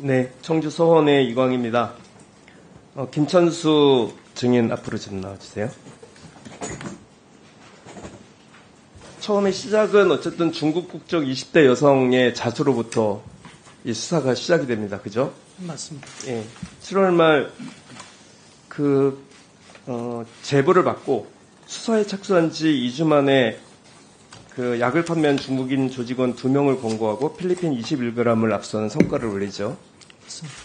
네, 청주 서원의 이광입니다. 김천수 증인 앞으로 좀 나와주세요. 처음에 시작은 어쨌든 중국 국적 20대 여성의 자수로부터 이 수사가 시작이 됩니다. 그죠? 맞습니다. 예. 7월 말 제보를 받고 수사에 착수한 지 2주 만에 그 약을 판매한 중국인 조직원 2명을 검거하고 필리핀 21g을 압수하는 성과를 올리죠. 맞습니다.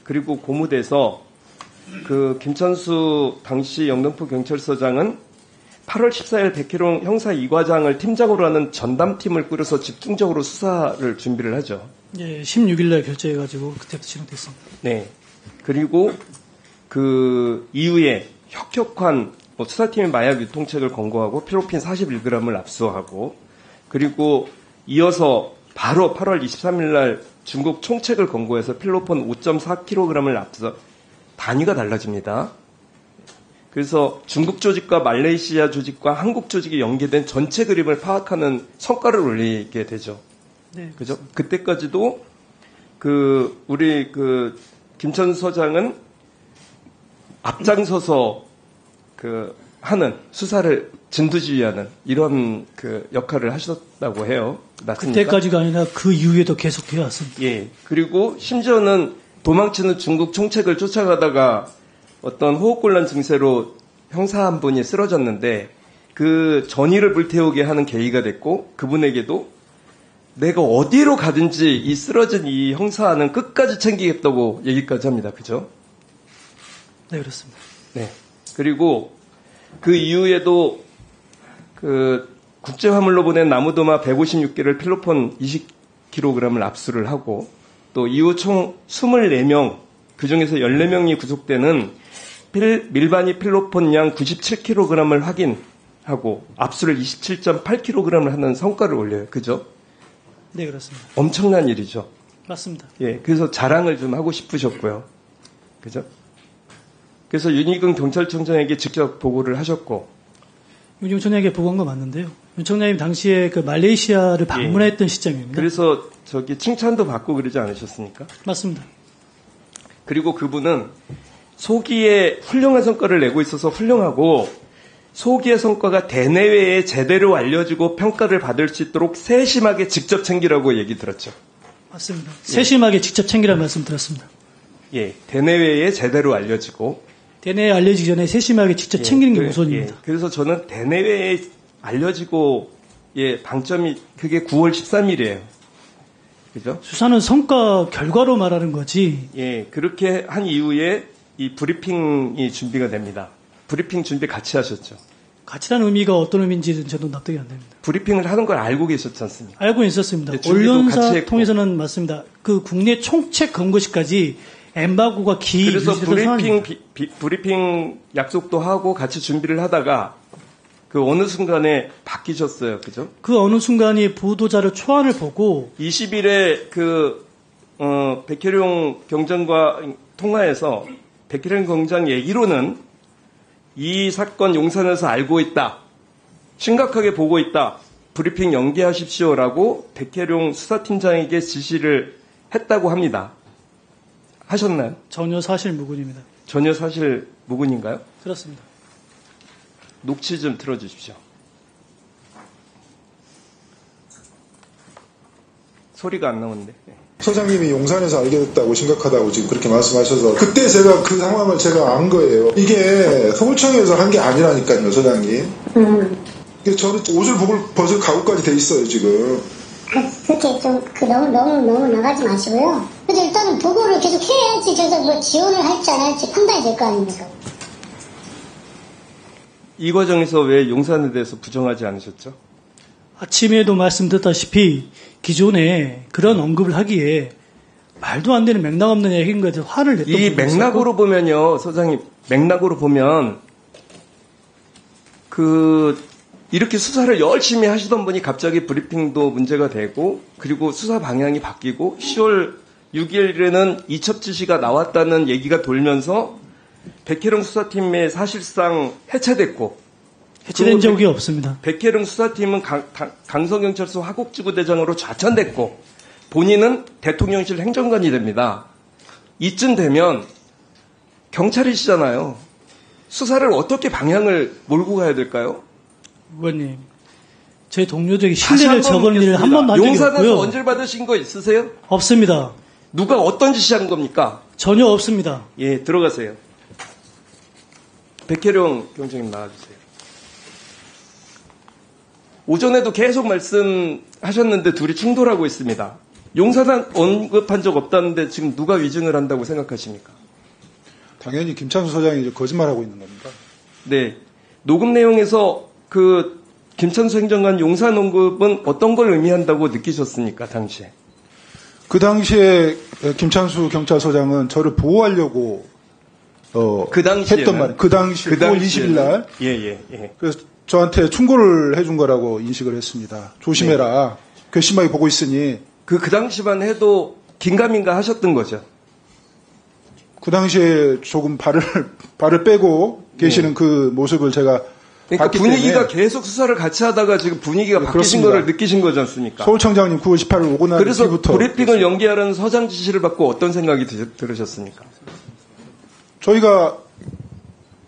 그리고 고무돼서 그 김천수 당시 영등포 경찰서장은 8월 14일 백희룡 형사 2과장을 팀장으로 하는 전담팀을 꾸려서 집중적으로 수사를 준비를 하죠. 예, 16일날 결제해가지고 그때부터 진행됐습니다. 네. 그리고 그 이후에 혁혁한 수사팀의 마약 유통책을 검거하고 필로핀 41g을 압수하고 그리고 이어서 바로 8월 23일 날 중국 총책을 검거해서 필로폰 5.4kg을 압수, 단위가 달라집니다. 그래서 중국 조직과 말레이시아 조직과 한국 조직이 연계된 전체 그림을 파악하는 성과를 올리게 되죠. 네. 그죠? 그때까지도 우리 김천수 서장은 앞장서서 하는 수사를 진두지휘하는 이런 역할을 하셨다고 해요. 맞습니까? 그때까지가 아니라 그 이후에도 계속 되어 왔습니다. 예. 그리고 심지어는 도망치는 중국 총책을 쫓아가다가 어떤 호흡곤란 증세로 형사 한 분이 쓰러졌는데 그 전의를 불태우게 하는 계기가 됐고 그분에게도 내가 어디로 가든지 이 쓰러진 이 형사는 끝까지 챙기겠다고 얘기까지 합니다. 그죠? 네, 그렇습니다. 네. 그리고 그 이후에도 국제화물로 보낸 나무도마 156개를 필로폰 20kg을 압수를 하고 또 이후 총 24명, 그 중에서 14명이 구속되는 밀바니 필로폰량 97kg을 확인하고 압수를 27.8kg을 하는 성과를 올려요. 그죠? 네, 그렇습니다. 엄청난 일이죠. 맞습니다. 예, 그래서 자랑을 좀 하고 싶으셨고요. 그죠? 그래서 윤희근 경찰청장에게 직접 보고를 하셨고. 윤희근 청장에게 보고한 거 맞는데요. 윤 청장님 당시에 말레이시아를 방문했던 시점입니다. 그래서 칭찬도 받고 그러지 않으셨습니까? 맞습니다. 그리고 그분은 소기에 훌륭한 성과를 내고 있어서 훌륭하고 소기의 성과가 대내외에 제대로 알려지고 평가를 받을 수 있도록 세심하게 직접 챙기라고 얘기 들었죠. 맞습니다. 세심하게 직접 챙기라는 말씀 들었습니다. 예, 대내외에 제대로 알려지고 대내외에 알려지기 전에 세심하게 직접 챙기는 게 우선입니다. 예, 그래서 저는 대내외에 알려지고 방점이 그게 9월 13일이에요. 그죠? 수사는 성과 결과로 말하는 거지. 예, 그렇게 한 이후에 이 브리핑이 준비가 됩니다. 브리핑 준비 같이 하셨죠? 같이라는 의미가 어떤 의미인지는 저도 납득이 안 됩니다. 브리핑을 하는 걸 알고 계셨지 않습니까? 알고 있었습니다. 언론사 통해서는 맞습니다. 그 국내 총책 검거시까지 엠바고가 그래서 브리핑 약속도 하고 같이 준비를 하다가 그 어느 순간에 바뀌셨어요. 그죠? 그 어느 순간이 보도자료 초안을 보고 20일에 백혜룡 경장과 통화해서 백혜룡 경장 얘기로는 이 사건 용산에서 알고 있다. 심각하게 보고 있다. 브리핑 연기하십시오라고 백혜룡 수사팀장에게 지시를 했다고 합니다. 하셨나요? 전혀 사실 무근입니다. 전혀 사실 무근인가요? 그렇습니다. 녹취 좀 틀어주십시오. 소리가 안 나오는데. 서장님이 용산에서 알게 됐다고 심각하다고 지금 그렇게 말씀하셔서 그때 제가 그 상황을 제가 안 거예요. 이게 서울청에서 한 게 아니라니까요, 서장님. 저는 옷을 벗을 각오까지 돼 있어요, 지금. 그렇게 좀 너무 나가지 마시고요. 근데 일단은 보고를 계속 해야지 저희가 지원을 할지 안 할지 판단이 될 거 아닙니까? 이 과정에서 왜 용산에 대해서 부정하지 않으셨죠? 아침에도 말씀드렸다시피 기존에 그런 언급을 하기에 말도 안 되는 맥락 없는 얘기인 거에 대해서 화를 냈던 이 맥락으로 보면요, 서장님, 맥락으로 보면 이렇게 수사를 열심히 하시던 분이 갑자기 브리핑도 문제가 되고 그리고 수사 방향이 바뀌고 10월 6일에는 이첩 지시가 나왔다는 얘기가 돌면서 백혜룡 수사팀에 사실상 해체됐고 해체된 적이 없습니다. 백혜룡 수사팀은 강서경찰서 화곡지구대장으로 좌천됐고 본인은 대통령실 행정관이 됩니다. 이쯤 되면 경찰이시잖아요. 수사를 어떻게 방향을 몰고 가야 될까요? 의원님, 제 동료들에게 다시 신뢰를 한번 저버린 일을 한 묻겠습니다. 번도 한 적이 용산에서 없고요. 언질 받으신 거 있으세요? 없습니다. 누가 어떤 지시한 겁니까? 전혀 없습니다. 예, 들어가세요. 백혜룡 경장님 나와주세요. 오전에도 계속 말씀하셨는데 둘이 충돌하고 있습니다. 용사단 언급한 적 없다는데 지금 누가 위증을 한다고 생각하십니까? 당연히 김찬수 소장이 이제 거짓말하고 있는 겁니다. 네. 녹음 내용에서 그 김찬수 행정관 용산 언급은 어떤 걸 의미한다고 느끼셨습니까, 당시에? 그 당시에 김찬수 경찰서장은 저를 보호하려고 그 당시에는? 했던 말. 그 당시 9월 20일 날. 예. 그래서 저한테 충고를 해준 거라고 인식을 했습니다. 조심해라. 괘씸하게 보고 있으니. 그 당시만 해도 긴가민가 하셨던 거죠. 그 당시에 조금 발을 빼고 계시는 그 모습을 제가 그러니까 봤기 분위기가 때문에 계속 수사를 같이 하다가 지금 분위기가 네, 바뀌신 그렇습니다. 거를 느끼신 거지 않습니까? 서울청장님 9월 18일 오고 난 그래서 뒤부터 브리핑을 연기하라는 서장 지시를 받고 어떤 생각이 들으셨습니까? 저희가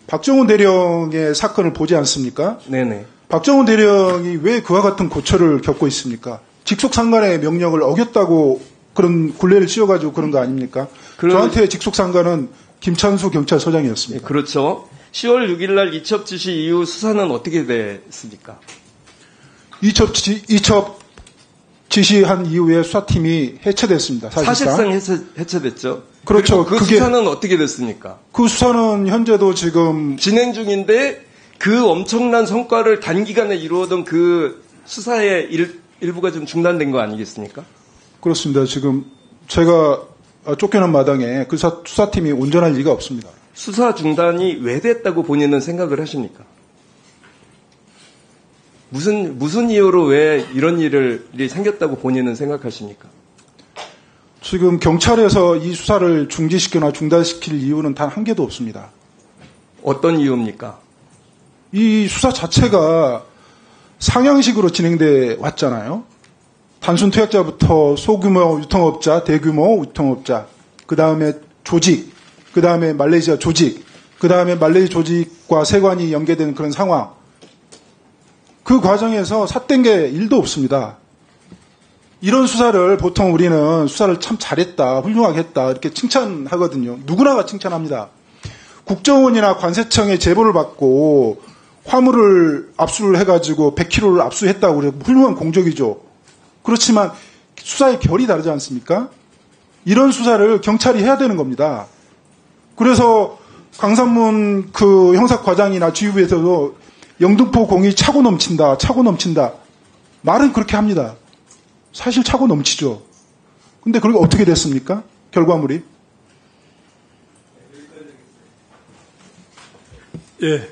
박정훈 대령의 사건을 보지 않습니까? 네네. 박정훈 대령이 왜 그와 같은 고초를 겪고 있습니까? 직속상관의 명령을 어겼다고 그런 굴레를 씌워가지고 그런 거 아닙니까? 저한테 직속상관은 김찬수 경찰서장이었습니다. 네, 그렇죠. 10월 6일 날 이첩 지시 이후 수사는 어떻게 됐습니까? 이첩 지시한 이후에 수사팀이 해체됐습니다. 사실상 해체됐죠. 그렇죠. 그 수사는 어떻게 됐습니까? 그 수사는 현재도 지금 진행 중인데 그 엄청난 성과를 단기간에 이루어던 그 수사의 일부가 좀 중단된 거 아니겠습니까? 그렇습니다. 지금 제가 쫓겨난 마당에 그 수사팀이 온전할 리가 없습니다. 수사 중단이 왜 됐다고 본인은 생각을 하십니까? 무슨 이유로 왜 이런 일이 생겼다고 본인은 생각하십니까? 지금 경찰에서 이 수사를 중지시키거나 중단시킬 이유는 단 한 개도 없습니다. 어떤 이유입니까? 이 수사 자체가 상향식으로 진행돼 왔잖아요. 단순 투약자부터 소규모 유통업자, 대규모 유통업자, 그 다음에 조직, 그 다음에 말레이시아 조직, 그 다음에 말레이 조직과 세관이 연계된 그런 상황. 그 과정에서 삿된 게 1도 없습니다. 이런 수사를 보통 우리는 수사를 참 잘했다, 훌륭하게 했다 이렇게 칭찬하거든요. 누구나가 칭찬합니다. 국정원이나 관세청에 제보를 받고 화물을 압수를 해가지고 100kg를 압수했다고 그래요. 훌륭한 공적이죠. 그렇지만 수사의 결이 다르지 않습니까? 이런 수사를 경찰이 해야 되는 겁니다. 그래서 강산문 그 형사과장이나 지휘부에서도 영등포 공이 차고 넘친다. 말은 그렇게 합니다. 사실 차고 넘치죠. 근데 그게 어떻게 됐습니까? 결과물이? 예.